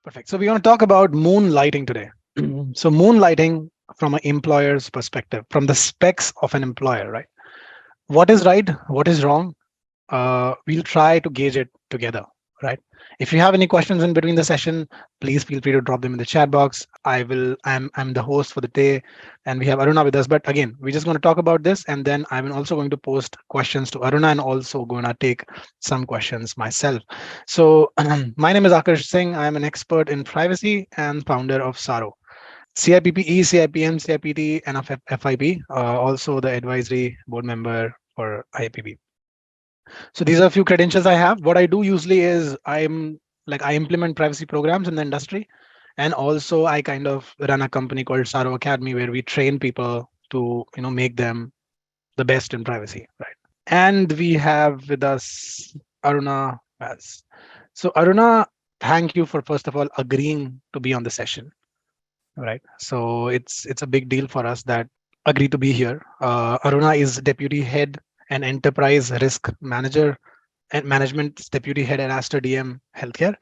Perfect. So we're going to talk about moonlighting today. So moonlighting from an employer's perspective, from the specs of an employer, right? What is right? What is wrong? We'll try to gauge it together, right? If you have any questions in between the session, please feel free to drop them in the chat box. I'm the host for the day, and we have Aruna with us. But again, we're just going to talk about this, and then I'm also going to post questions to Aruna, and also going to take some questions myself. So my name is Akash Singh. I'm an expert in privacy and founder of Tsaaro. CIPPE, CIPM, CIPT, and FIP, also the advisory board member for IPB. So these are a few credentials I have. What I do usually is I implement privacy programs in the industry, and also I kind of run a company called Tsaaro Academy where we train people to make them the best in privacy, right? And we have with us Aruna as. So Aruna, thank you for first of all agreeing to be on the session, right? So it's a big deal for us that agree to be here. Aruna is deputy head and enterprise risk manager and management's deputy head at Aster DM Healthcare.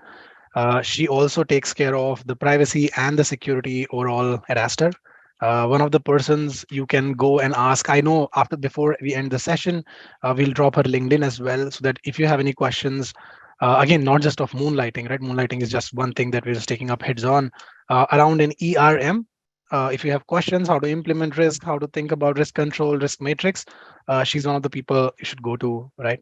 She also takes care of the privacy and the security overall at Aster. One of the persons you can go and ask. I know after before we end the session, we'll drop her LinkedIn as well, so that if you have any questions, again, not just of moonlighting, right? Moonlighting is just one thing that we're just taking up heads on around an ERM. If you have questions, how to implement risk, how to think about risk control, risk matrix, she's one of the people you should go to, right?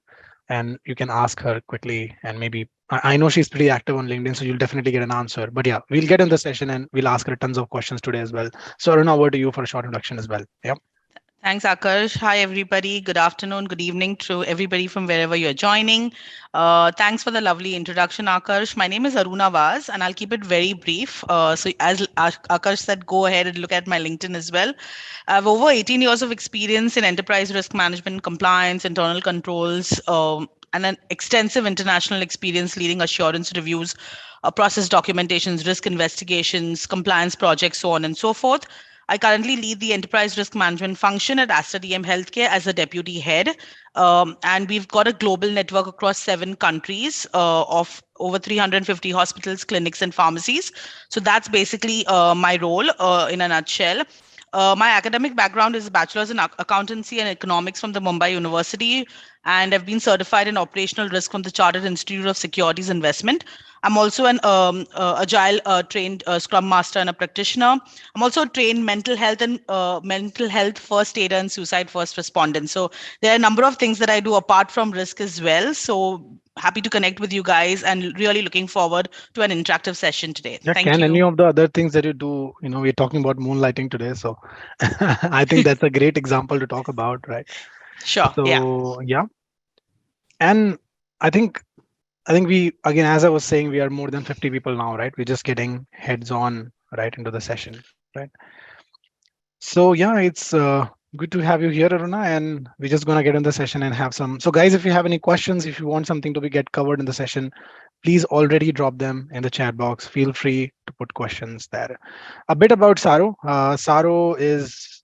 And you can ask her quickly, and maybe I know she's pretty active on LinkedIn, so you'll definitely get an answer. But yeah, we'll get in the session and we'll ask her tons of questions today as well. So Aruna, over to you for a short introduction as well. Yeah. Thanks, Akash. Hi, everybody. Good afternoon, good evening to everybody from wherever you're joining. Thanks for the lovely introduction, Akash. My name is Aruna Vaz, and I'll keep it very brief. So, as Akash said, go ahead and look at my LinkedIn as well. I have over 18 years of experience in enterprise risk management, compliance, internal controls, and an extensive international experience leading assurance reviews, process documentations, risk investigations, compliance projects, so on and so forth. I currently lead the enterprise risk management function at Aster DM Healthcare as a deputy head. And we've got a global network across 7 countries of over 350 hospitals, clinics, and pharmacies. So that's basically my role in a nutshell. My academic background is a bachelor's in accountancy and economics from the Mumbai University, and I've been certified in operational risk from the Chartered Institute of Securities Investment. I'm also an agile trained Scrum Master and a practitioner. I'm also a trained mental health first aider and suicide first respondent. So there are a number of things that I do apart from risk as well. So happy to connect with you guys and really looking forward to an interactive session today. Yeah, Thank can any you. of the other things that you do, we're talking about moonlighting today, so I think that's a great example to talk about, right? Sure. Yeah. So yeah, and I think I think we again, as I was saying, we are more than 50 people now, right? We're just getting heads on right into the session, right? So yeah, it's good to have you here, Aruna, and we're just gonna get in the session and have some. So guys, if you have any questions, if you want something to be get covered in the session, please already drop them in the chat box. Feel free to put questions there. A bit about Tsaaro. Tsaaro is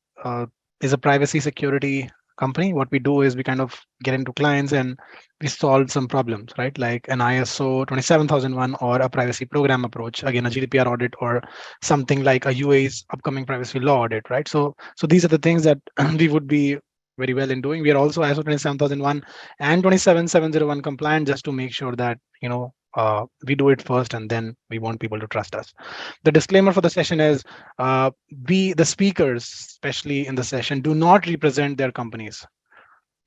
a privacy security company. What we do is we kind of get into clients and we solve some problems, right? Like an ISO 27001 or a privacy program approach, again, a GDPR audit or something like a UA's upcoming privacy law audit, right? So these are the things that we would be very well in doing. We are also ISO 27001 and 27701 compliant just to make sure that we do it first and then we want people to trust us. The disclaimer for the session is the speakers, especially in the session, do not represent their companies.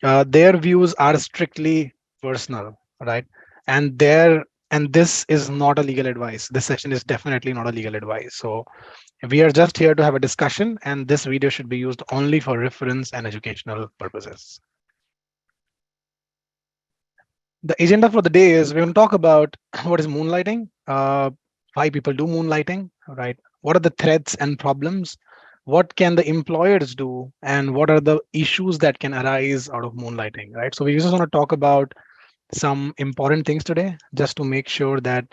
Their views are strictly personal, right? And this is not a legal advice. This session is definitely not a legal advice. So we are just here to have a discussion, and this video should be used only for reference and educational purposes. The agenda for the day is we're going to talk about what is moonlighting, why people do moonlighting, right? What are the threats and problems? What can the employers do? And what are the issues that can arise out of moonlighting, right? So we just want to talk about some important things today, just to make sure that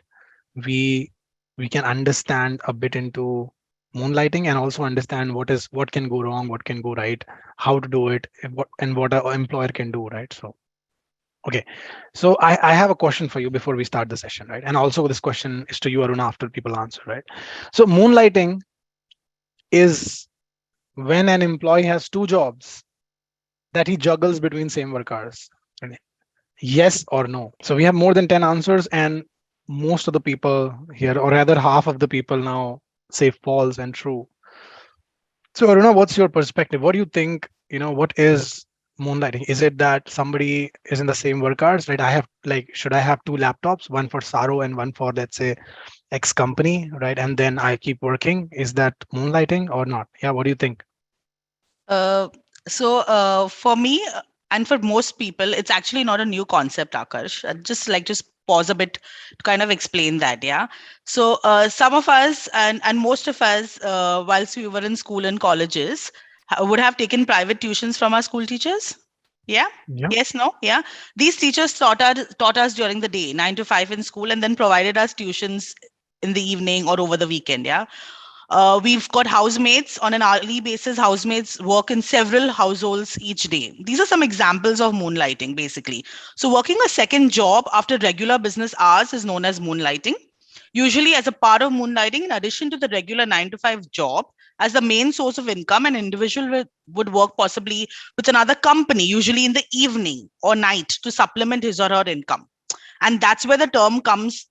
we we can understand a bit into moonlighting and also understand what can go wrong, what can go right, how to do it, and what an employer can do, right? So Okay. So I have a question for you before we start the session, right? And also this question is to you, Aruna, after people answer, right? So moonlighting is when an employee has two jobs that he juggles between same work hours. Right? Yes or no? So we have more than 10 answers, and most of the people here, or rather half of the people now, say false and true. So Aruna, what's your perspective? What do you think, what is moonlighting? Is it that somebody is in the same work hours, right? I have like, should I have two laptops, one for Tsaaro and one for, let's say, X company, right? And then I keep working. Is that moonlighting or not? Yeah, what do you think? Uh, so for me and for most people, it's actually not a new concept, Akash. Just pause a bit to kind of explain that. Yeah. So some of us and most of us, whilst we were in school and colleges, would have taken private tuitions from our school teachers. Yeah. Yeah. Yes. No. Yeah. These teachers taught us during the day, 9 to 5 in school, and then provided us tuitions in the evening or over the weekend. Yeah. We've got housemates on an hourly basis. Housemates work in several households each day. These are some examples of moonlighting, basically. So, working a second job after regular business hours is known as moonlighting. Usually, as a part of moonlighting, in addition to the regular 9 to 5 job, as the main source of income, an individual would work possibly with another company, usually in the evening or night, to supplement his or her income. And that's where the term comes,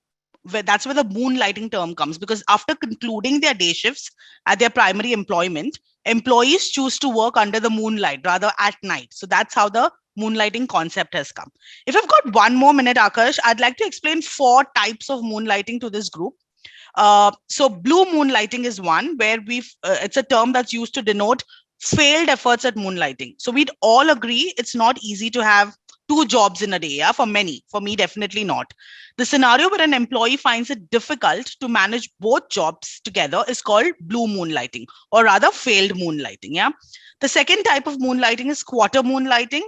where that's where the moonlighting term comes, because after concluding their day shifts at their primary employment, employees choose to work under the moonlight rather at night. So that's how the moonlighting concept has come. If I've got 1 more minute, Akash, I'd like to explain 4 types of moonlighting to this group. So blue moonlighting is one where it's a term that's used to denote failed efforts at moonlighting. So we'd all agree it's not easy to have two jobs in a day. Yeah, for many, for me, definitely not. The scenario where an employee finds it difficult to manage both jobs together is called blue moonlighting, or rather failed moonlighting. Yeah. The second type of moonlighting is quarter moonlighting.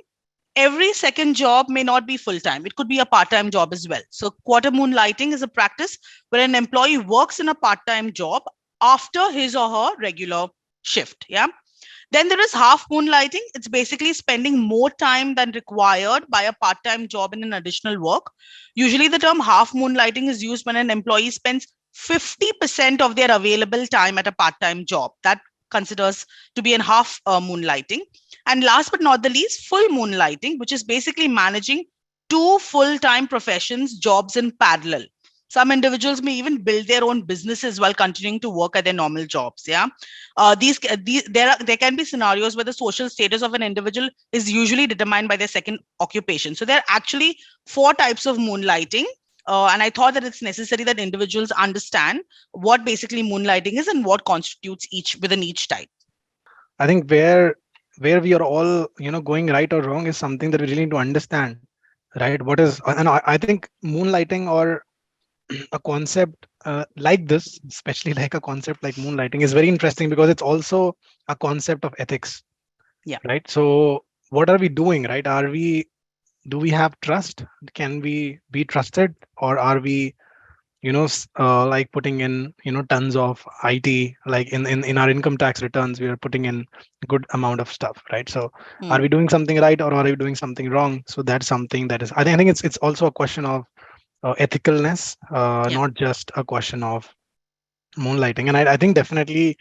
Every second job may not be full time. It could be a part time job as well. So, quarter moonlighting is a practice where an employee works in a part time job after his or her regular shift. Yeah. Then there is half moonlighting. It's basically spending more time than required by a part time job in an additional work. Usually, the term half moonlighting is used when an employee spends 50% of their available time at a part time job. That considers to be in half moonlighting. And last but not the least, full moonlighting, which is basically managing two full time professions, jobs in parallel. Some individuals may even build their own businesses while continuing to work at their normal jobs. Yeah. There can be scenarios where the social status of an individual is usually determined by their second occupation. So there are actually 4 types of moonlighting. And I thought that it's necessary that individuals understand what basically moonlighting is and what constitutes each within each type. I think where we are all, going right or wrong is something that we really need to understand, right? What is, and I think moonlighting or a concept like this, especially like a concept like moonlighting, is very interesting because it's also a concept of ethics, Yeah. right? So what are we doing, right? Do we have trust? Can we be trusted, or are we, like putting in, tons of IT, like in our income tax returns, we are putting in a good amount of stuff, right? So are Mm. we doing something right, or are we doing something wrong? So that's something that is, I think it's also a question of ethicalness, Yeah. not just a question of moonlighting. And I think definitely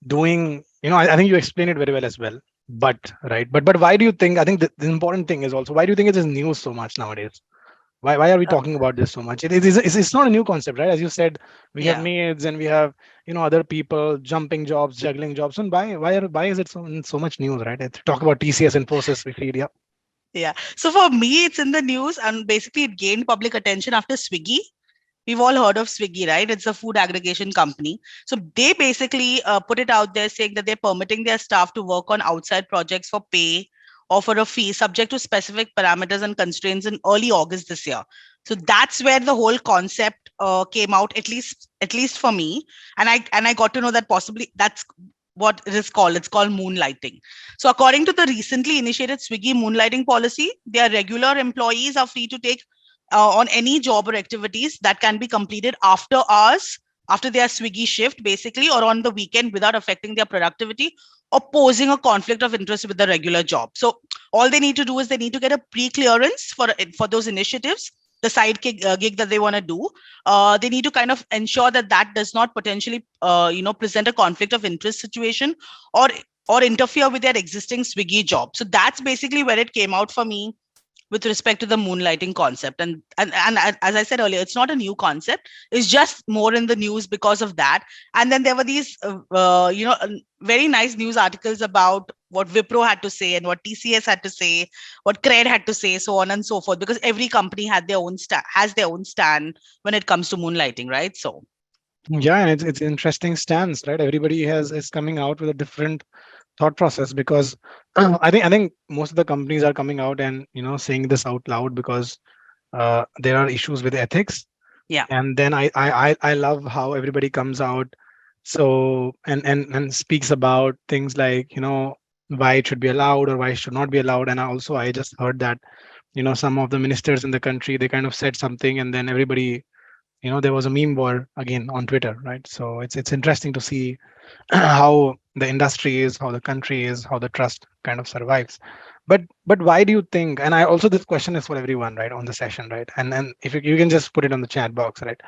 doing, I think you explained it very well as well. But right, but why do you think? I think the important thing is also, why do you think it is news so much nowadays? Why are we Uh, talking about this so much? It's not a new concept, right? As you said, we have yeah. maids and we have, other people jumping jobs, juggling jobs. And why is it so much news, right? Talk about TCS, Infosys, we feed, yeah. Yeah. So for me, it's in the news, and basically it gained public attention after Swiggy. We've all heard of Swiggy, right? It's a food aggregation company. So they basically put it out there saying that they're permitting their staff to work on outside projects for pay or for a fee subject to specific parameters and constraints in early August this year. So that's where the whole concept came out, at least for me. And I got to know that possibly that's what it is called. It's called moonlighting. So according to the recently initiated Swiggy moonlighting policy, their regular employees are free to take on any job or activities that can be completed after hours after their Swiggy shift, basically, or on the weekend without affecting their productivity or posing a conflict of interest with the regular job. So all they need to do is they need to get a pre-clearance for those initiatives, the side gig that they want to do. They need to kind of ensure that that does not potentially, present a conflict of interest situation, or interfere with their existing Swiggy job. So that's basically where it came out for me with respect to the moonlighting concept. And as I said earlier, it's not a new concept. It's just more in the news because of that. And then there were these very nice news articles about what Wipro had to say and what TCS had to say, what Cred had to say, so on and so forth, because every company had their own has their own stand when it comes to moonlighting, right? So Yeah, and it's interesting stance, right? Everybody has is coming out with a different thought process because I think most of the companies are coming out and saying this out loud because there are issues with ethics. yeah. And then I love how everybody comes out so and speaks about things like why it should be allowed or why it should not be allowed. And also I just heard that some of the ministers in the country, they kind of said something and then everybody, there was a meme war again on Twitter, right? So it's interesting to see how the industry is, how the country is, how the trust kind of survives. But why do you think? And I also, this question is for everyone, right, on the session, right? And if you can just put it on the chat box, right?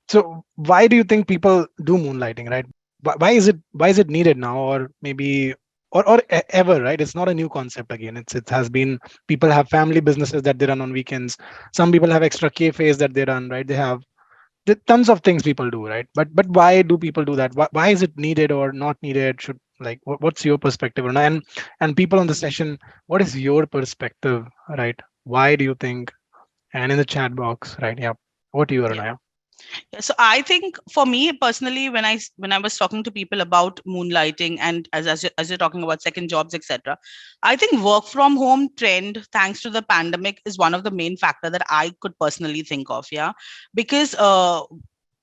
So why do you think people do moonlighting, right? Why is it needed now, or maybe ever, right? It's not a new concept again. It has been, people have family businesses that they run on weekends. Some people have extra cafes that they run, right? They have tons of things people do, right? But why do people do that? Why is it needed or not needed? Should, like, what's your perspective on that? And people on the session, what is your perspective, right? Why do you think? And in the chat box, right? Yeah. What do you, Yeah. Arunaya? Yeah, so I think for me personally, when I was talking to people about moonlighting, and as you're talking about second jobs, etc., I think work from home trend, thanks to the pandemic, is one of the main factor that I could personally think of. Yeah, because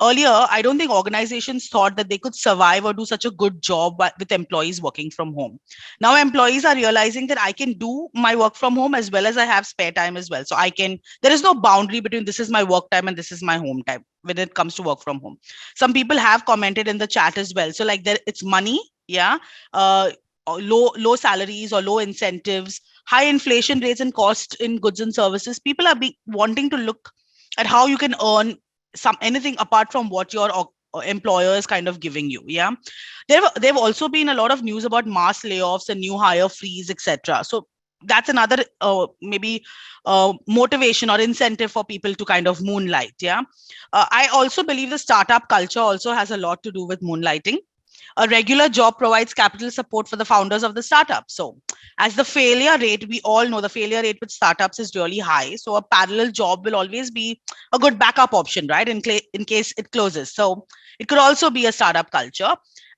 earlier I don't think organizations thought that they could survive or do such a good job with employees working from home. Now employees are realizing that I can do my work from home as well as I have spare time as well. So I can, there is no boundary between this is my work time and this is my home time when it comes to work from home. Some people have commented in the chat as well. So like there, it's money, yeah, uh, or low salaries or low incentives, high inflation rates and cost in goods and services. People are wanting to look at how you can earn some anything apart from what your employer is kind of giving you. Yeah, there have also been a lot of news about mass layoffs and new hire freeze, etc. So that's another maybe motivation or incentive for people to kind of moonlight. Yeah, I also believe the startup culture also has a lot to do with moonlighting. A regular job provides capital support for the founders of the startup. So, as the failure rate, we all know the failure rate with startups is really high. So, a parallel job will always be a good backup option, right? In case it closes. So, it could also be a startup culture.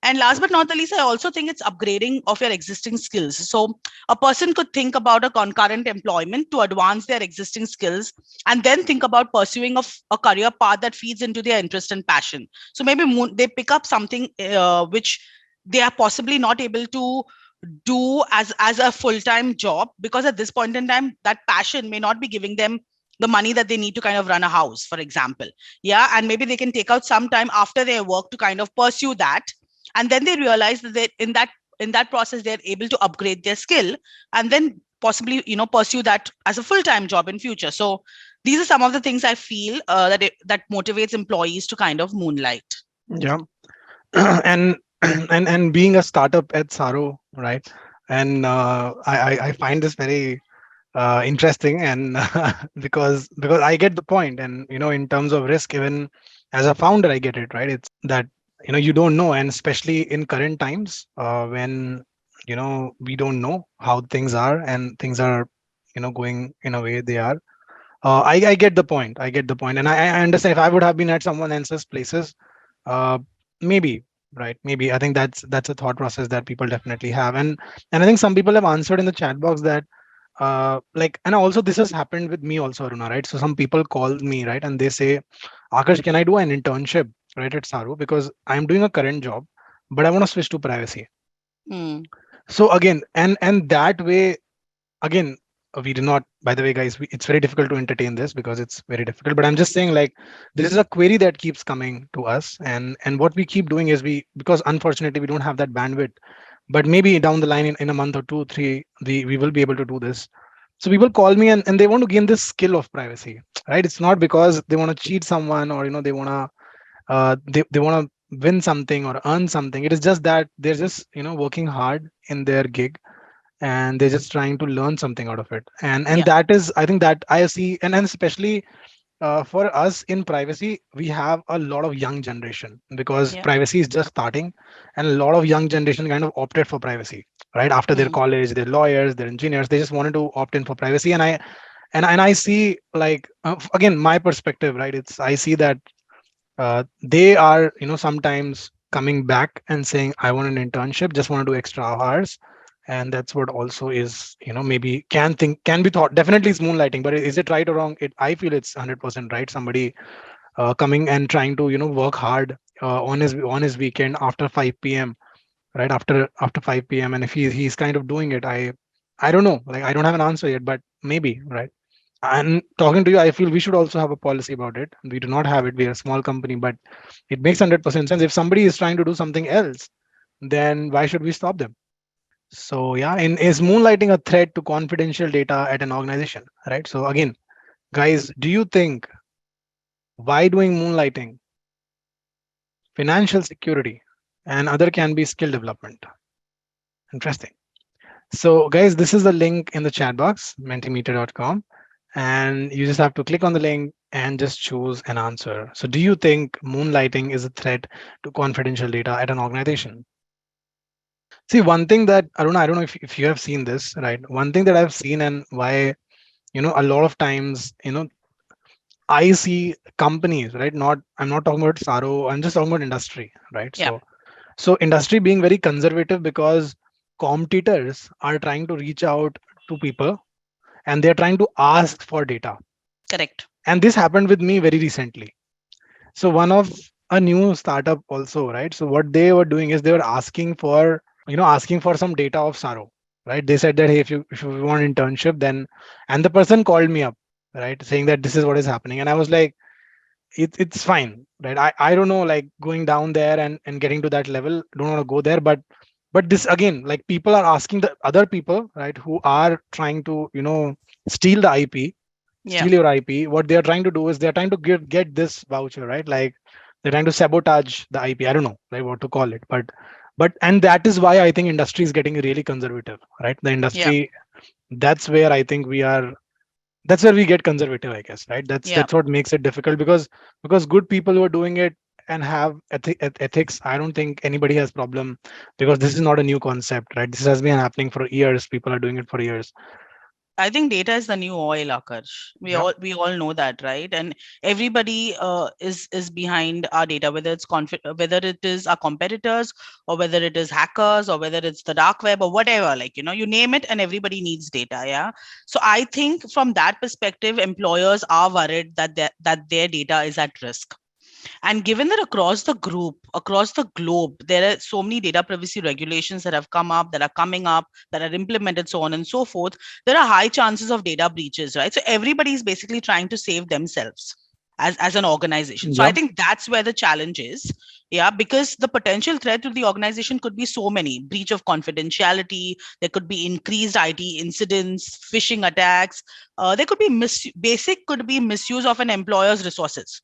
And last but not the least, I also think it's upgrading of your existing skills. So, a person could think about a concurrent employment to advance their existing skills and then think about pursuing a career path that feeds into their interest and passion. So maybe they pick up something which they are possibly not able to do as a full-time job, because at this point in time that passion may not be giving them the money that they need to kind of run a house, for example. Yeah, and maybe they can take out some time after their work to kind of pursue that, and then they realize that in that process they're able to upgrade their skill, and then possibly pursue that as a full-time job in future. So these are some of the things I feel that motivates employees to kind of moonlight. Yeah. and and being a startup at Tsaaro, right? And I find this very interesting, and because I get the point, and in terms of risk, even as a founder, I get it, right? It's that you don't know, and especially in current times, when we don't know how things are, and things are going in a way they are. I get the point. I get the point, and I understand if I would have been at someone else's places, uh, maybe, right? Maybe I think that's a thought process that people definitely have, and I think some people have answered in the chat box that like, and also this has happened with me also, Aruna, right? So some people call me, right, and they say, Akash, can I do an internship, right, at Saru, because I'm doing a current job, but I want to switch to privacy. Hmm. So again, and that way, again, we do not, by the way, guys, it's very difficult to entertain this because it's very difficult, but I'm just saying, like, this is a query that keeps coming to us, and what we keep doing is, because unfortunately we don't have that bandwidth, but maybe down the line, in a month or two, three, we will be able to do this. So people call me, and they want to gain this skill of privacy, right? It's not because they want to cheat someone, or they want to they want to win something or earn something. It is just that they're just working hard in their gig, and they're just trying to learn something out of it. And Yeah. that is, I think, that I see. And especially for us in privacy, we have a lot of young generation, because Yeah. privacy is just starting, and a lot of young generation kind of opted for privacy right after their Mm. college. They're lawyers, they're engineers, they just wanted to opt in for privacy. And I see, like, again, my perspective, right? It's, I see that they are sometimes coming back and saying, I want an internship, just want to do extra hours. And that's what also is, maybe can be thought, definitely is moonlighting. But is it right or wrong? I feel it's 100% right. Somebody coming and trying to work hard on his weekend after 5 p.m., right after 5 p.m., and if he's kind of doing it, I don't know, like, I don't have an answer yet, but maybe, right? And talking to you, I feel we should also have a policy about it. We do not have it. We are a small company, but it makes 100% sense. If somebody is trying to do something else, then why should we stop them? So yeah, is moonlighting a threat to confidential data at an organization, right? So again, guys, do you think, why doing moonlighting? Financial security and other can be skill development. Interesting. So guys, this is the link in the chat box, mentimeter.com, and you just have to click on the link and just choose an answer. So do you think moonlighting is a threat to confidential data at an organization? See, one thing that I don't know if you have seen this, right? One thing that I've seen, and why, a lot of times, I see companies, right? I'm not talking about Tsaaro, I'm just talking about industry, right? Yeah. So industry being very conservative, because competitors are trying to reach out to people, and they're trying to ask for data. Correct. And this happened with me very recently. So one of a new startup also, right? So what they were doing is, they were asking for some data of Saro, right? They said that, hey, if you want internship, then, and the person called me up, right, saying that this is what is happening. And I was like, it's fine, right? I don't know, like, going down there and getting to that level, don't want to go there. But this, again, like, people are asking the other people, right, who are trying to steal the IP, Yeah. steal your IP. What they are trying to do is, they're trying to get this voucher, right? Like, they're trying to sabotage the IP. I don't know, like, what to call it, but and that is why I think industry is getting really conservative, right? The Yeah. industry, that's where I think that's where we get conservative, I guess, right? that's Yeah. that's what makes it difficult, because good people who are doing it and have ethics, I don't think anybody has problem, because this is not a new concept, right? This has been happening for years. People are doing it for years. I think data is the new oil, Akash. Yeah. We all know that, right? And everybody is behind our data, whether it is our competitors, or whether it is hackers, or whether it's the dark web, or whatever. Like, you name it, and everybody needs data. Yeah. So I think from that perspective, employers are worried that their data is at risk. And given that across the globe, there are so many data privacy regulations that have come up, that are coming up, that are implemented, so on and so forth, there are high chances of data breaches, right? So everybody is basically trying to save themselves as an organization. So I Yeah. think that's where the challenge is. Yeah, because the potential threat to the organization could be so many: breach of confidentiality, there could be increased IT incidents, phishing attacks, there could be basic could be misuse of an employer's resources.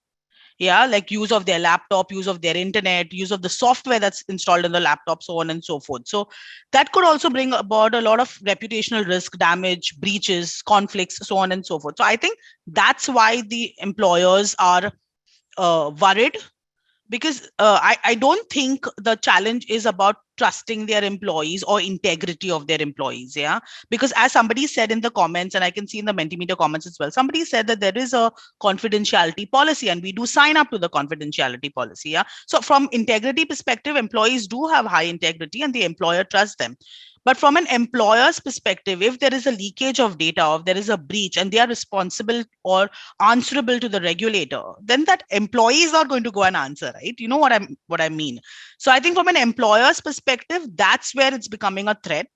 Yeah, like use of their laptop, use of their internet, use of the software that's installed in the laptop, so on and so forth. So that could also bring about a lot of reputational risk, damage, breaches, conflicts, so on and so forth. So I think that's why the employers are worried, because I don't think the challenge is about trusting their employees or integrity of their employees. Yeah, because as somebody said in the comments, and I can see in the Mentimeter comments as well, somebody said that there is a confidentiality policy, and we do sign up to the confidentiality policy. Yeah, so from integrity perspective, employees do have high integrity, and the employer trusts them. But from an employer's perspective, if there is a leakage of data, or if there is a breach, and they are responsible or answerable to the regulator, then that employee is not going to go and answer, right? You know what I mean. So I think from an employer's perspective, that's where it's becoming a threat.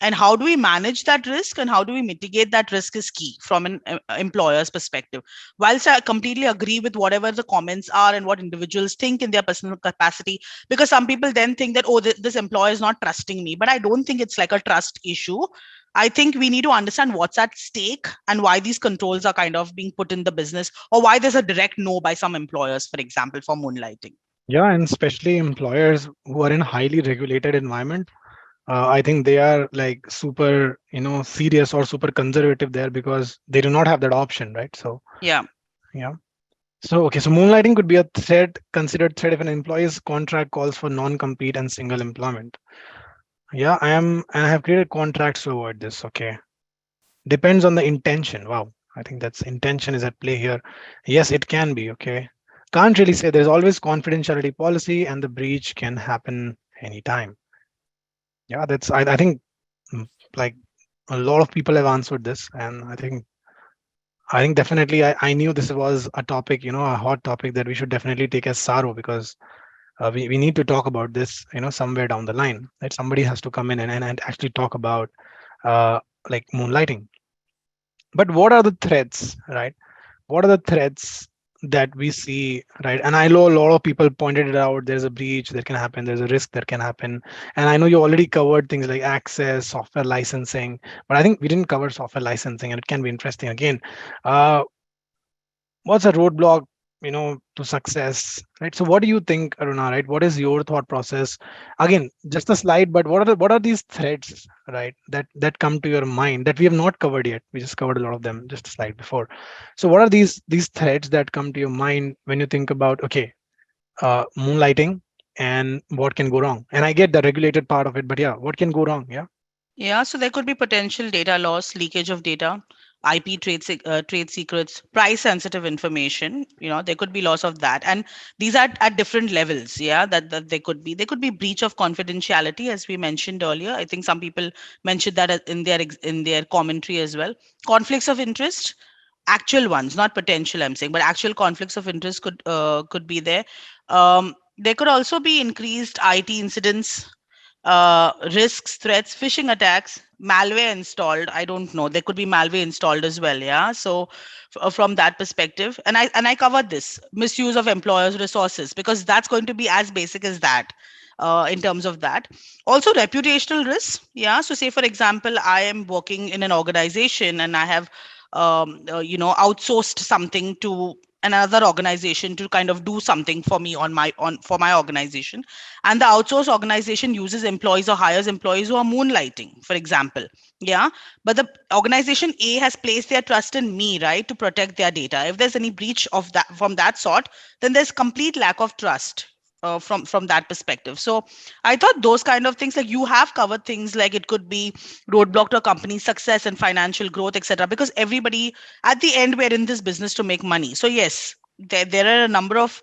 And how do we manage that risk and how do we mitigate that risk is key from an employer's perspective. Whilst I completely agree with whatever the comments are and what individuals think in their personal capacity, because some people then think that, oh, this employer is not trusting me, but I don't think it's like a trust issue. I think we need to understand what's at stake and why these controls are kind of being put in the business, or why there's a direct no by some employers, for example, for moonlighting. Yeah, and especially employers who are in highly regulated environment, I think they are like super, serious or super conservative there because they do not have that option, right? So Yeah. yeah. So okay, so moonlighting could be a threat, considered threat if an employee's contract calls for non-compete and single employment. Yeah, and I have created contracts to avoid this. Okay, depends on the intention. Wow, I think that's intention is at play here. Yes, it can be. Okay, can't really say. There's always confidentiality policy, and the breach can happen anytime. Yeah, I think mm, like a lot of people have answered this, and I think definitely I knew this was a topic, a hot topic that we should definitely take as Tsaaro because we need to talk about this, somewhere down the line. That somebody has to come in and actually talk about uh, like moonlighting. But what are the threats, right? What are the threats that we see, right? And I know a lot of people pointed it out. There's a breach that can happen. There's a risk that can happen. And I know you already covered things like access, software licensing, but I think we didn't cover software licensing, and it can be interesting again. Uh, what's a roadblock, to success, right? So what do you think, Aruna, right? What is your thought process? Again, just a slide, but what are these threats, right, that come to your mind that we have not covered yet? We just covered a lot of them just a slide before. So what are these threats that come to your mind when you think about, okay, moonlighting and what can go wrong? And I get the regulated part of it, but yeah, what can go wrong? Yeah. Yeah, so there could be potential data loss, leakage of data, IP trade secrets, price sensitive information. There could be loss of that, and these are at different levels. Yeah, that they could be breach of confidentiality, as we mentioned earlier. I think some people mentioned that in their commentary as well. Conflicts of interest, actual ones, not potential. I'm saying, but actual conflicts of interest could be there. There could also be increased IT incidents, risks, threats, phishing attacks, malware installed. I don't know. There could be malware installed as well. Yeah. So from that perspective, and I covered this misuse of employers' resources because that's going to be as basic as that. In terms of that, also reputational risks. Yeah. So say for example, I am working in an organization and I have outsourced something to another organization to kind of do something for me on for my organization, and the outsourced organization uses employees or hires employees who are moonlighting, for example. Yeah. But the organization A has placed their trust in me, right, to protect their data. If there's any breach of that from that sort, then there's complete lack of trust. From that perspective, so I thought those kind of things, like you have covered things like it could be roadblock to a company's success and financial growth, etc. Because everybody, at the end, we're in this business to make money. So yes, there are a number of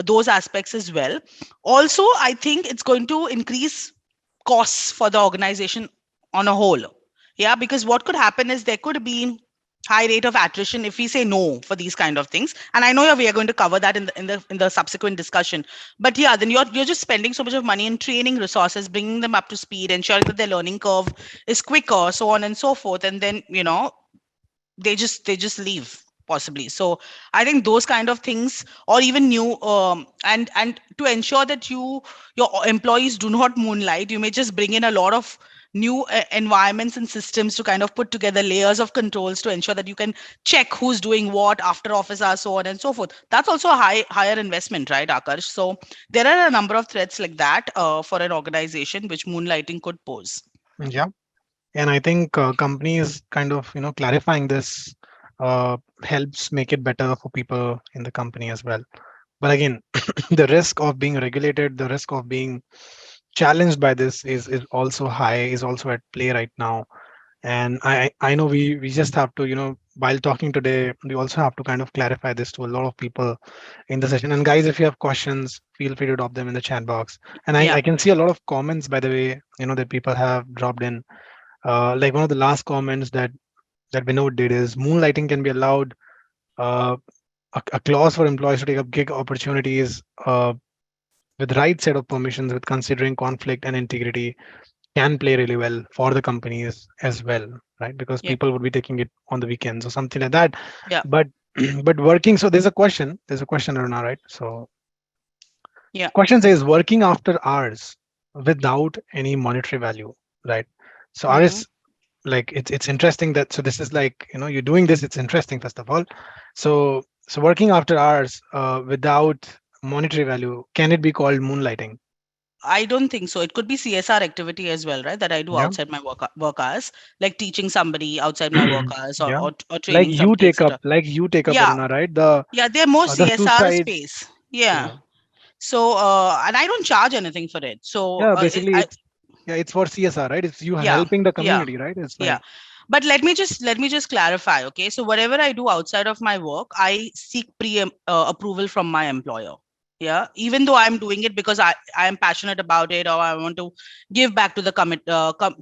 those aspects as well. Also, I think it's going to increase costs for the organization on a whole. Yeah, because what could happen is there could be high rate of attrition if we say no for these kind of things, and I know we are going to cover that in the subsequent discussion. But yeah, then you're just spending so much of money in training resources, bringing them up to speed, ensuring that their learning curve is quicker, so on and so forth, and then they just leave possibly. So I think those kind of things, or even new, and to ensure that your employees do not moonlight, you may just bring in a lot of new environments and systems to kind of put together layers of controls to ensure that you can check who's doing what after office hours, so on and so forth. That's also a higher investment, right, Akash? So there are a number of threats like that for an organization which moonlighting could pose. Yeah. And I think companies kind of, clarifying this helps make it better for people in the company as well. But again, the risk of being regulated, the risk of being challenged by this is also high, is also at play right now. And I know we just have to, while talking today, we also have to kind of clarify this to a lot of people in the session. And guys, if you have questions, feel free to drop them in the chat box. And I, Yeah. I can see a lot of comments, by the way, that people have dropped in. Like one of the last comments that Vinod did is moonlighting can be allowed, uh, a clause for employees to take up gig opportunities with right set of permissions with considering conflict and integrity. can play really well for the companies as well, right? Because Yeah. people would be taking it on the weekends or something like that. Yeah. But but working, so there's a question, Aruna, right? So Yeah. question says working after hours without any monetary value, right? So Hmm. ours, like it's interesting that, so this is like, you're doing this, it's interesting first of all. So working after hours without monetary value, can it be called moonlighting? I don't think so. It could be CSR activity as well, right? That I do Yeah. outside my work hours, like teaching somebody outside my work hours, or, Yeah, or like training you somebody, take up etc. like you take up, Yeah. Aruna, right? The Yeah. They're more the CSR suicide. space. Yeah. Yeah. So, and I don't charge anything for it. So, Yeah, basically I, it's, yeah, it's for CSR, right? It's you yeah, helping the yeah. community, right? It's Yeah. like, But let me just clarify, okay? So whatever I do outside of my work, I seek pre approval from my employer. Yeah, even though I'm doing it because I am passionate about it, or I want to give back to the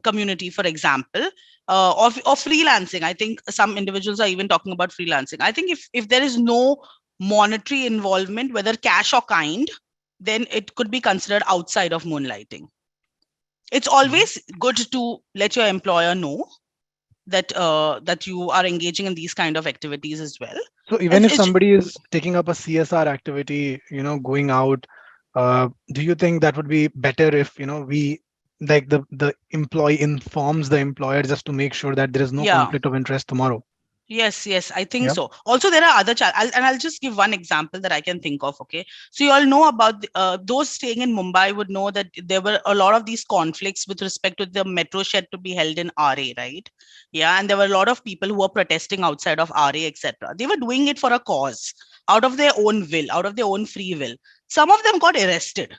community, for example, or freelancing. I think some individuals are even talking about freelancing. I think if there is no monetary involvement, whether cash or kind, then it could be considered outside of moonlighting. It's Mhm. always good to let your employer know that you are engaging in these kind of activities as well. So even It's, if it's somebody is taking up a CSR activity, going out, do you think that would be better if, we, like, the employee informs the employer just to make sure that there is no Yeah. conflict of interest tomorrow? Yes, yes, I think Yeah. so. Also, there are other and I'll just give one example that I can think of. Okay, so you all know about those staying in Mumbai would know that there were a lot of these conflicts with respect to the metro shed to be held in RA, right? Yeah, and there were a lot of people who were protesting outside of RA, etc. They were doing it for a cause, out of their own will, out of their own free will. Some of them got arrested.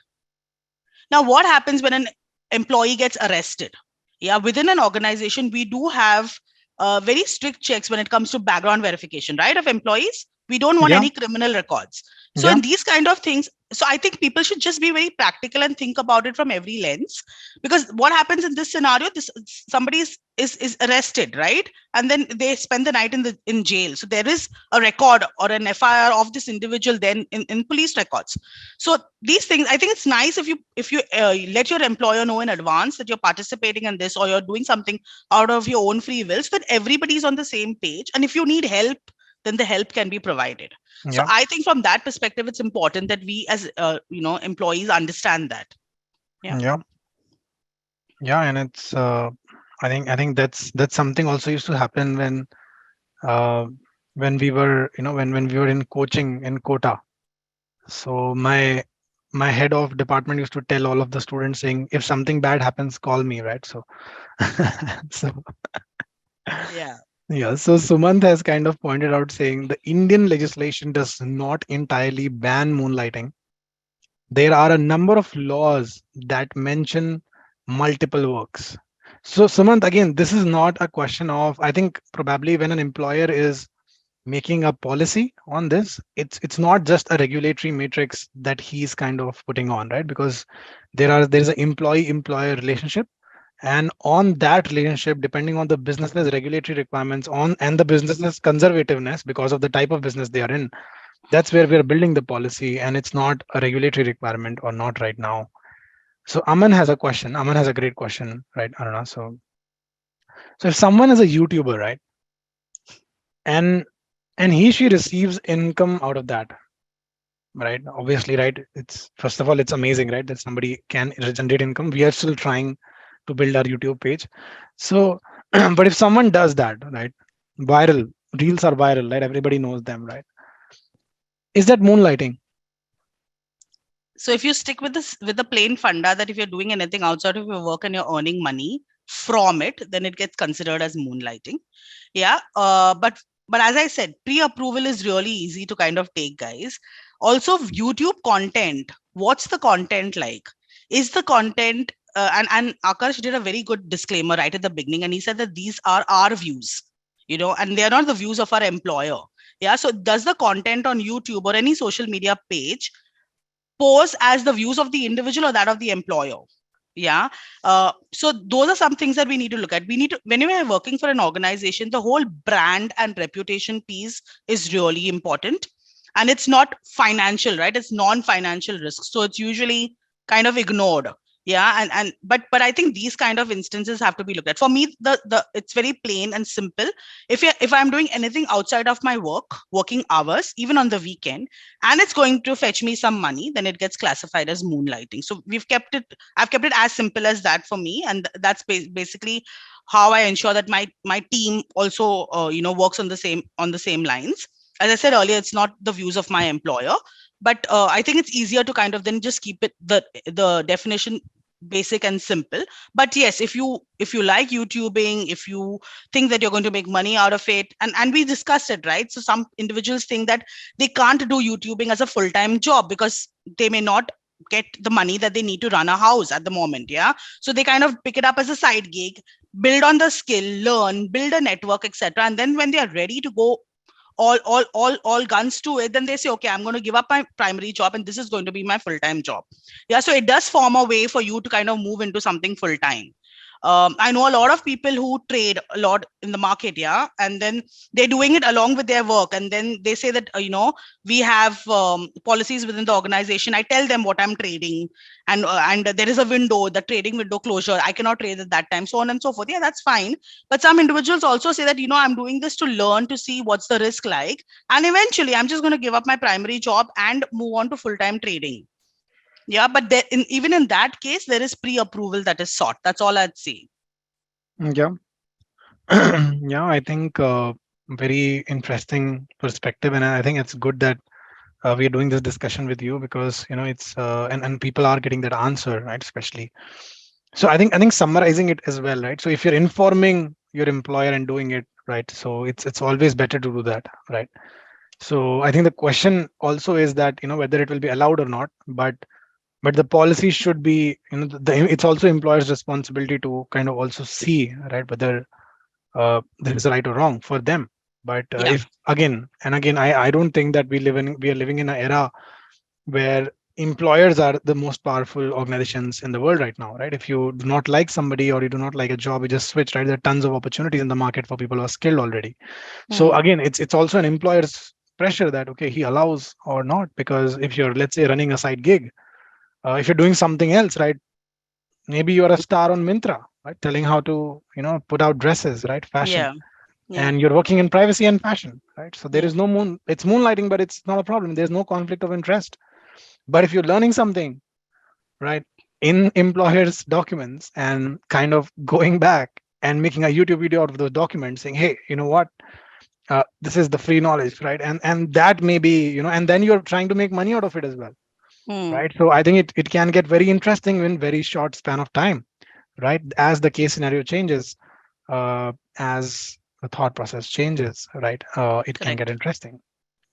Now, what happens when an employee gets arrested? Yeah, within an organization, we do have very strict checks when it comes to background verification, right? Of employees, we don't want Yeah. any criminal records. So, Yeah. in these kind of things, so I think people should just be very practical and think about it from every lens. Because what happens in this scenario, this somebody is arrested, right? And then they spend the night in jail. So there is a record or an FIR of this individual then in police records. So these things, I think it's nice if you let your employer know in advance that you're participating in this, or you're doing something out of your own free will, so that everybody's on the same page. And if you need help, then the help can be provided. So Yeah. I think from that perspective, it's important that we as employees understand that. Yeah. Yeah. Yeah. And it's, I think that's something also used to happen uh, when we were, when we were in coaching in Kota. So my head of department used to tell all of the students saying, if something bad happens, call me, right? So so Yeah. yeah, so Sumant has kind of pointed out saying the Indian legislation does not entirely ban moonlighting. There are a number of laws that mention multiple works. So Sumant, again, this is not a question of, I think probably when an employer is making a policy on this, it's not just a regulatory matrix that he's kind of putting on, right? Because there's an employee employer relationship, and on that relationship, depending on the business's regulatory requirements on and the business's conservativeness because of the type of business they are in, that's where we're building the policy, and it's not a regulatory requirement or not right now. So Aman has a great question, right, Aruna? So if someone is a YouTuber, right, and he she receives income out of that, right? Obviously, right? It's, first of all, it's amazing, right, that somebody can generate income. We are still trying to build our YouTube page. So but if someone does that, right, viral, reels are viral, right? Everybody knows them, right? Is that moonlighting? So if you stick with this with the plain funda that if you're doing anything outside of your work and you're earning money from it, then it gets considered as moonlighting. Yeah. But as I said, pre-approval is really easy to kind of take, guys. Also, YouTube content. What's the content like? Is the content and Akash did a very good disclaimer right at the beginning, and he said that these are our views, and they are not the views of our employer. Yeah. So does the content on YouTube or any social media page pose as the views of the individual or that of the employer? Yeah. So those are some things that we need to look at. We need to, when we're working for an organization, the whole brand and reputation piece is really important. And it's not financial, right? It's non-financial risk. So it's usually kind of ignored. Yeah, but I think these kind of instances have to be looked at. For me, the it's very plain and simple. If I'm doing anything outside of my working hours, even on the weekend, and it's going to fetch me some money, then it gets classified as moonlighting. So I've kept it as simple as that for me, and that's basically how I ensure that my team also works on the same lines. As I said earlier, it's not the views of my employer, but I think it's easier to kind of then just keep it the definition basic and simple. But yes, if you like YouTubing, if you think that you're going to make money out of it, and we discussed it, right? So some individuals think that they can't do YouTubing as a full-time job because they may not get the money that they need to run a house at the moment. Yeah, so they kind of pick it up as a side gig, build on the skill, learn, build a network, etc. And then when they are ready to go all guns to it, then they say, okay, I'm going to give up my primary job and this is going to be my full-time job. Yeah, so it does form a way for you to kind of move into something full-time. I know a lot of people who trade a lot in the market, yeah, and then they're doing it along with their work, and then they say that we have policies within the organization. I tell them what I'm trading, and there is a window, the trading window closure. I cannot trade at that time, so on and so forth. Yeah, that's fine. But some individuals also say that I'm doing this to learn, to see what's the risk like, and eventually I'm just going to give up my primary job and move on to full-time trading. Yeah, but even in that case, there is pre-approval that is sought. That's all I'd say. Yeah. Yeah, I think very interesting perspective, and I think it's good that we are doing this discussion with you, because it's and people are getting that answer, right? Especially, so I think summarizing it as well, right? So if you're informing your employer and doing it right, so it's always better to do that, right? So I think the question also is that whether it will be allowed or not, but the policy should be, it's also employer's responsibility to kind of also see, right, whether there is a right or wrong for them. But Yeah, if again and again, I don't think that we are living in an era where employers are the most powerful organizations in the world right now, right? If you do not like somebody or you do not like a job, you just switch, right? There are tons of opportunities in the market for people who are skilled already. So hmm. again, it's also an employer's pressure that, okay, he allows or not, because if you're, let's say, running a side gig, if you're doing something else, right? Maybe you're a star on Mintra, right? Telling how to, put out dresses, right? Fashion, Yeah, yeah, and you're working in privacy and fashion, right? So there yeah, is no it's moonlighting, but it's not a problem. There's no conflict of interest. But if you're learning something, right, in employers' documents and kind of going back and making a YouTube video out of those documents, saying, hey, you know what? This is the free knowledge, right? And that may be, and then you're trying to make money out of it as well, hmm. right? So I think it can get very interesting in very short span of time, right? As the case scenario changes, as the thought process changes, right? It can get Correct. interesting.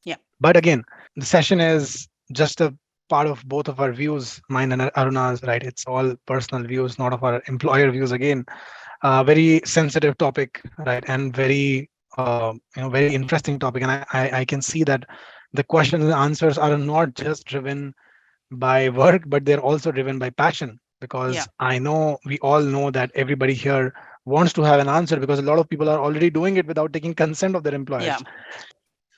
Yeah, But again, the session is just a part of both of our views, mine and Aruna's, right? It's all personal views, not of our employer views. Again, very sensitive topic, right? And very, very interesting topic. And I can see that the questions and answers are not just driven by work, but they're also driven by passion. yeah, Because I know we all know that everybody here wants to have an answer, because a lot of people are already doing it without taking consent of their yeah. employers.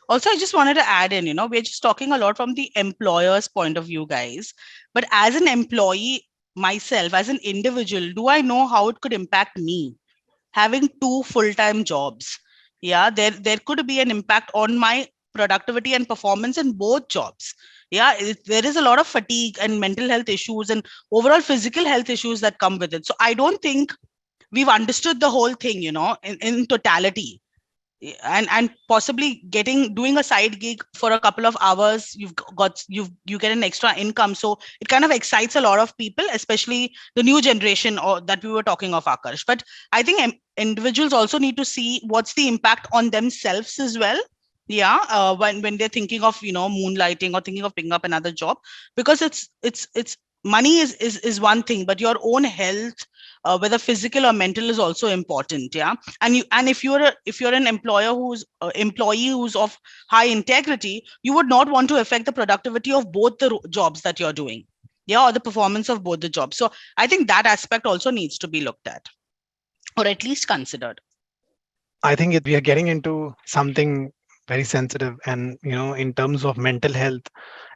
Also, I just wanted to add in, we're just talking a lot from the employer's point of view, guys. But as an employee myself, as an individual, do I know how it could impact me having two full-time jobs? Yeah, there could be an impact on my productivity and performance in both jobs. Yeah, there is a lot of fatigue and mental health issues and overall physical health issues that come with it. So I don't think we've understood the whole thing, in totality. And possibly doing a side gig for a couple of hours, you get an extra income, so it kind of excites a lot of people, especially the new generation or that we were talking of, Akash. But I think individuals also need to see what's the impact on themselves as well. Yeah, when they're thinking of moonlighting or thinking of picking up another job, because it's money is one thing, but your own health, whether physical or mental, is also important. Yeah, and if you're an employer who's employee who's of high integrity, you would not want to affect the productivity of both the jobs that you're doing, yeah, or the performance of both the jobs. So I think that aspect also needs to be looked at, or at least considered. I think we are getting into something very sensitive, and in terms of mental health,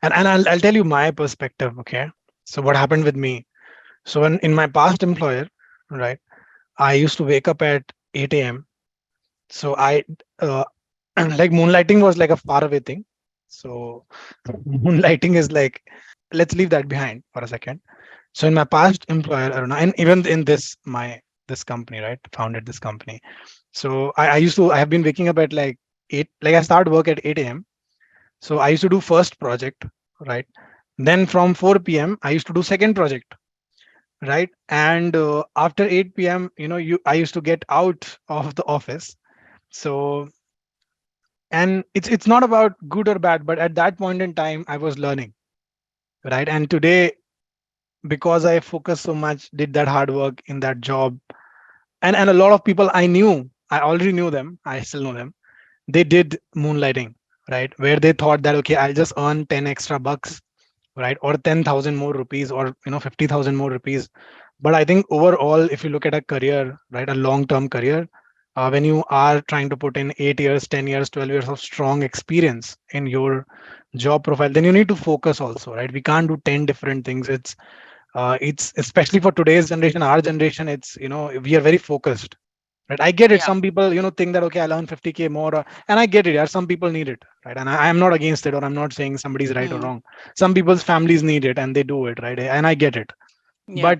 and I'll tell you my perspective. Okay, so what happened with me? So in my past employer, right, I used to wake up at 8 a.m. So I uh, like moonlighting was like a faraway thing. So moonlighting is like, let's leave that behind for a second. So in my past employer, Aruna, and even in this company, right, founded this company. So I have been waking up at like 8, like I start work at 8 a.m. So I used to do first project, right? Then from 4 p.m. I used to do second project, right? And after 8 p.m., I used to get out of the office. So, and it's not about good or bad, but at that point in time, I was learning, right? And today, because I focused so much, did that hard work in that job, and a lot of people I already knew them, I still know them. They did moonlighting, right? Where they thought that okay, I'll just earn 10 extra bucks, right, or 10,000 more rupees, or 50,000 more rupees. But I think overall, if you look at a career, right, a long term career, when you are trying to put in 8 years, 10 years, 12 years of strong experience in your job profile, then you need to focus also, right? We can't do 10 different things. It's especially for today's generation, our generation, it's we are very focused, right? I get it. Yeah. Some people think that okay, I'll earn 50K more, and I get it. Yeah, some people need it, right? And I am not against it, or I'm not saying somebody's right or Hmm. wrong. Some people's families need it and they do it, right? And I get it. Yeah. But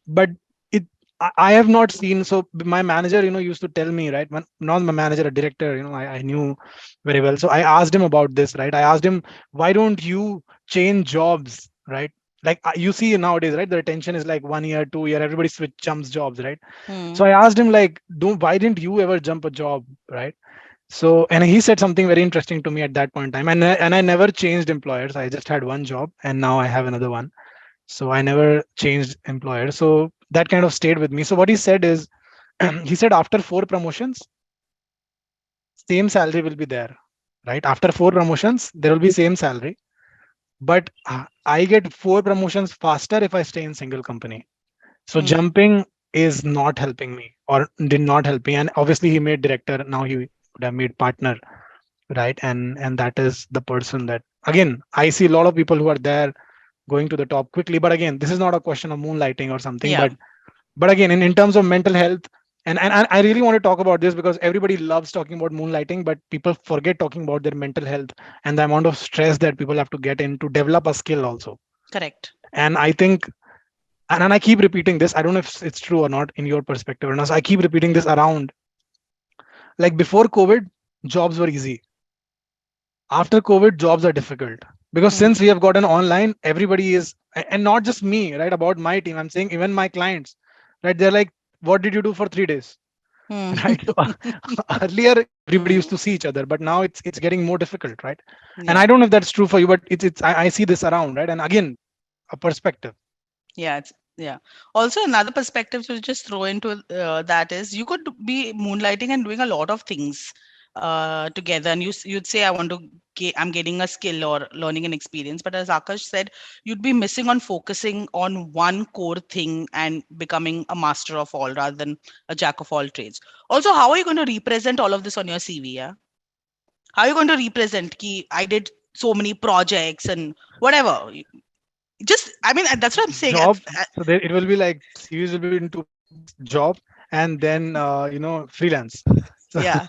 but it I have not seen. So my manager used to tell me, right, not my manager, a director, I knew very well. So I asked him about this, right? I asked him, why don't you change jobs, right? Like you see nowadays, right, the retention is like 1 year, 2 year, everybody switch jumps jobs, right? Hmm. So I asked him, like, don't why didn't you ever jump a job, right? So, and he said something very interesting to me at that point in time, and I never changed employers. I just had one job, and now I have another one. So I never changed employer. So that kind of stayed with me. So what he said is, he said after 4 promotions, same salary will be there, right? After 4 promotions, there will be same salary, but I get 4 promotions faster if I stay in single company. So Hmm. jumping is not helping me, or did not help me. And obviously he made director. Now he would have made partner, right? And that is the person that, again, I see a lot of people who are there going to the top quickly. But again, this is not a question of moonlighting or something. Yeah. But again, in terms of mental health, and I really want to talk about this because everybody loves talking about moonlighting, but people forget talking about their mental health and the amount of stress that people have to get in to develop a skill also. Correct. And I think, and I keep repeating this. I don't know if it's true or not in your perspective. And I keep repeating this around, like before COVID, jobs were easy. After COVID, jobs are difficult because Hmm. since we have gotten online, everybody is, and not just me, right? About my team, I'm saying even my clients, right? They're like, "What did you do for 3 days?" Hmm. Right? So, earlier, everybody used Hmm. to see each other, but now it's getting more difficult, right? And Yeah. I don't know if that's true for you, but I see this around, right? And again, a perspective. Yeah, yeah. Also, another perspective to just throw into that is you could be moonlighting and doing a lot of things together, and you'd say, "I want to I'm getting a skill or learning an experience." But as Akash said, you'd be missing on focusing on one core thing and becoming a master of all rather than a jack of all trades. Also, how are you going to represent all of this on your CV? Yeah, how are you going to represent? Ki I did so many projects and whatever. Just, I mean, that's what I'm saying. Job. So there, it will be like series will be in 2 parts: job and then freelance. So Yeah.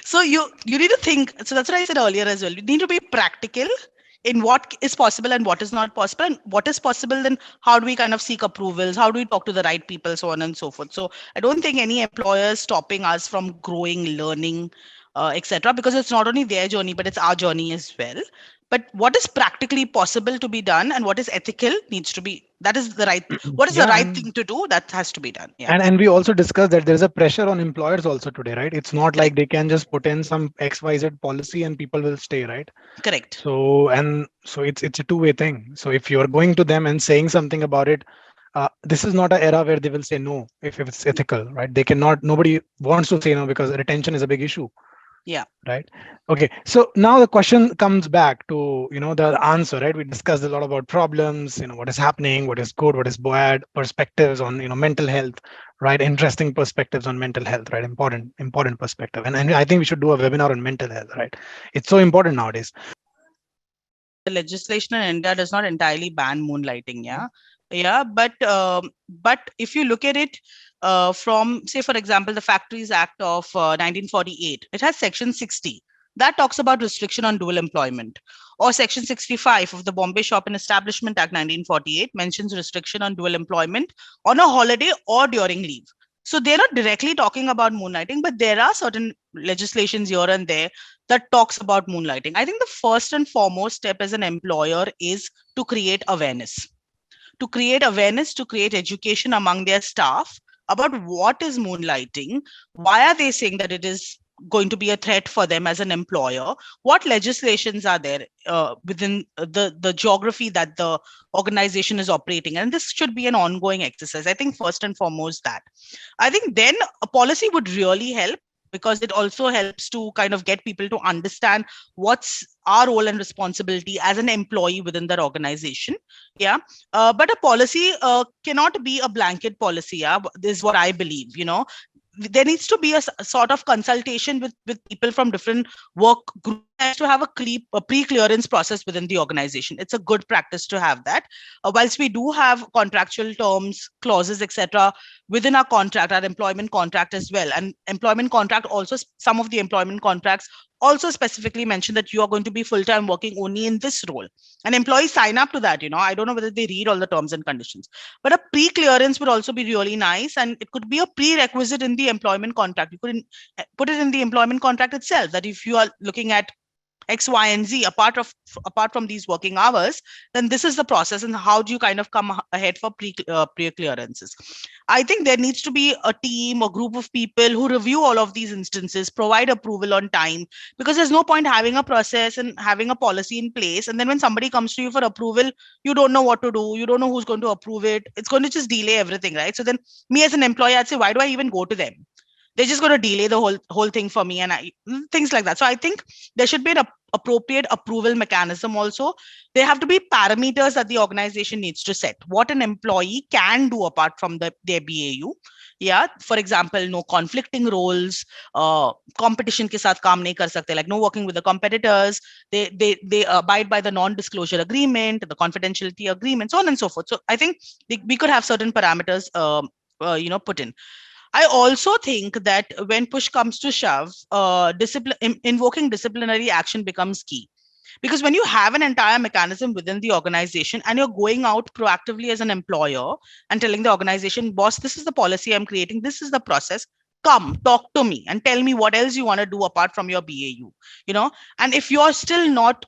So you need to think. So that's what I said earlier as well. You need to be practical in what is possible and what is not possible, and what is possible. Then how do we kind of seek approvals? How do we talk to the right people, so on and so forth. So I don't think any employer is stopping us from growing, learning, etc. Because it's not only their journey, but it's our journey as well. But what is practically possible to be done, and what is ethical needs to be. That is the right. What is the yeah, right thing to do? That has to be done. Yeah. and we also discussed that there's a pressure on employers also today, right? It's not like Correct. they can just put in some XYZ policy and people will stay, right? Correct. So it's a two-way thing. So if you're going to them and saying something about it, this is not an era where they will say no if it's ethical, right? They cannot. Nobody wants to say no because retention is a big issue, Yeah. right? Okay, so now the question comes back to the answer, right? We discussed a lot about problems, what is happening, what is good, what is bad, perspectives on mental health, right? Interesting perspectives on mental health, right? Important perspective, and I think we should do a webinar on mental health, right? It's so important nowadays. The legislation in India does not entirely ban moonlighting. Yeah, Yeah, but if you look at it from, say, for example, the Factories Act of 1948, it has section 60 that talks about restriction on dual employment, or section 65 of the Bombay Shop and Establishment Act 1948 mentions restriction on dual employment on a holiday or during leave. So they're not directly talking about moonlighting, but there are certain legislations here and there that talks about moonlighting. I think the first and foremost step as an employer is to create awareness, to create education among their staff about what is moonlighting, why are they saying that it is going to be a threat for them as an employer, what legislations are there within the geography that the organization is operating, and this should be an ongoing exercise. I think first and foremost that. I think then a policy would really help, because it also helps to kind of get people to understand what's our role and responsibility as an employee within that organization. Yeah. But a policy cannot be a blanket policy. Yeah, this is what I believe. There needs to be a sort of consultation with people from different work groups, and there needs to have a pre-clearance process within the organization. It's a good practice to have that. Whilst we do have contractual terms, clauses, etc., within our contract, our employment contract as well, and employment contract also, some of the employment contracts also specifically mention that you are going to be full-time working only in this role, and employees sign up to that. I don't know whether they read all the terms and conditions, but a pre-clearance would also be really nice, and it could be a prerequisite in the employment contract. You could put it in the employment contract itself that if you are looking at X, Y, and Z apart from these working hours, then this is the process, and how do you kind of come ahead for pre clearances. I think there needs to be a team or group of people who review all of these instances, provide approval on time, because there's no point having a process and having a policy in place, and then when somebody comes to you for approval, you don't know what to do, you don't know who's going to approve it. It's going to just delay everything, right? So then, me as an employee, I'd say, why do I even go to them? They're just going to delay the whole thing for me, and things like that. So I think there should be an appropriate approval mechanism also. There have to be parameters that the organization needs to set, what an employee can do apart from their BAU. Yeah, for example, no conflicting roles, competition ke sath kaam nahi kar sakte, like no working with the competitors. They abide by the non-disclosure agreement, the confidentiality agreement, so on and so forth. So I think we could have certain parameters put in. I also think that when push comes to shove, invoking disciplinary action becomes key. Because when you have an entire mechanism within the organization and you're going out proactively as an employer and telling the organization, boss, this is the policy I'm creating, this is the process. Come, talk to me and tell me what else you want to do apart from your BAU. And if you're still not,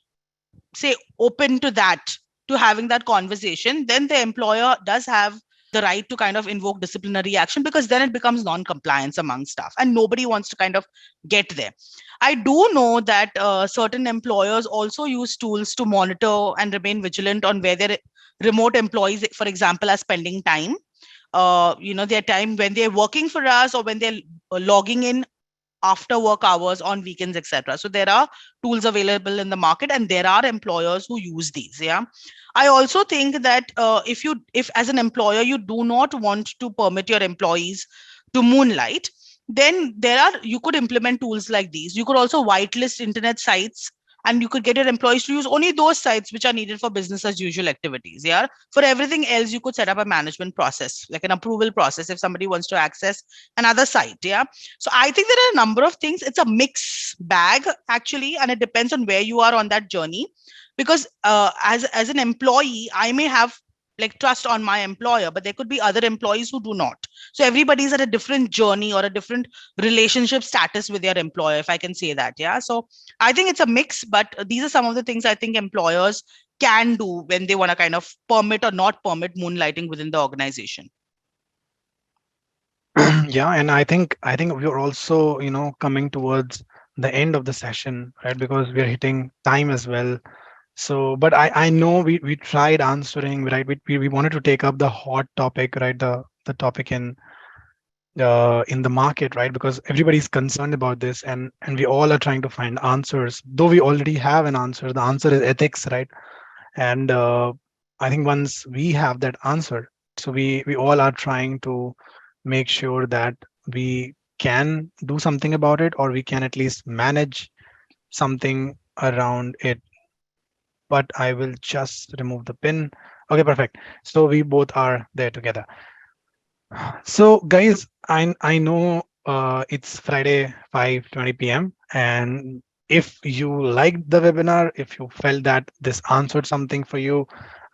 say, open to that, to having that conversation, then the employer does have the right to kind of invoke disciplinary action, because then it becomes non-compliance among staff and nobody wants to kind of get there. I do know that certain employers also use tools to monitor and remain vigilant on where their remote employees, for example, are spending time, their time when they're working for us or when they're logging in after work hours, on weekends, etc. So there are tools available in the market, and there are employers who use these. Yeah, I also think that if as an employer you do not want to permit your employees to moonlight, then you could implement tools like these. You could also whitelist internet sites, and you could get your employees to use only those sites which are needed for business as usual activities. Yeah, for everything else you could set up a management process, like an approval process, if somebody wants to access another site. Yeah, so I think there are a number of things. It's a mix bag actually, and it depends on where you are on that journey. Because as an employee, I may have like trust on my employer, but there could be other employees who do not. So everybody's at a different journey or a different relationship status with their employer, if I can say that. Yeah. So I think it's a mix, but these are some of the things I think employers can do when they want to kind of permit or not permit moonlighting within the organization. Yeah, and I think we're also coming towards the end of the session, right? Because we're hitting time as well. So, but I know we tried answering, right? We wanted to take up the hot topic, right? The topic in the market, right? Because everybody's concerned about this, and we all are trying to find answers. Though we already have an answer, the answer is ethics, right? And I think once we have that answer, so we all are trying to make sure that we can do something about it, or we can at least manage something around it. But I will just remove the pin. Okay, perfect. So we both are there together. So, guys, I know it's Friday 5:20 p.m. and if you liked the webinar, if you felt that this answered something for you,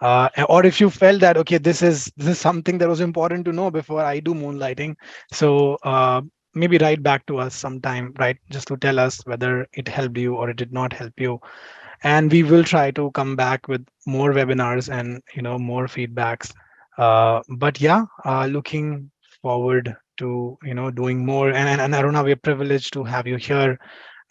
or if you felt that okay, this is something that was important to know before I do moonlighting, so maybe write back to us sometime, right? Just to tell us whether it helped you or it did not help you, and we will try to come back with more webinars and more feedbacks. But yeah, looking forward to doing more. And Aruna, we're privileged to have you here,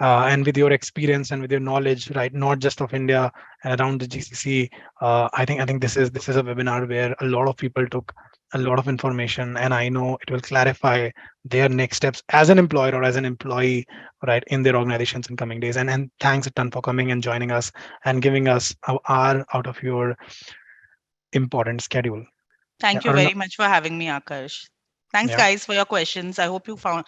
and with your experience and with your knowledge, right, not just of India and around the GCC. I think this is a webinar where a lot of people took a lot of information, and I know it will clarify their next steps as an employer or as an employee, right, in their organizations in coming days. And thanks a ton for coming and joining us and giving us an hour out of your important schedule. Yeah, Thank you Aruna. very much for having me, Akash. Thanks, Yeah, guys, for your questions. I hope you found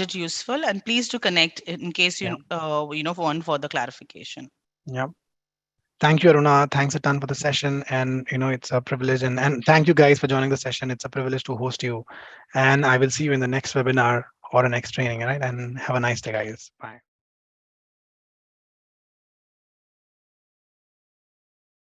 it useful, and please do connect in case yeah, you want further clarification. yeah. Thank you, Aruna. Thanks a ton for the session. And it's a privilege. And thank you guys for joining the session. It's a privilege to host you. And I will see you in the next webinar or a next training, right? And have a nice day, guys. Bye.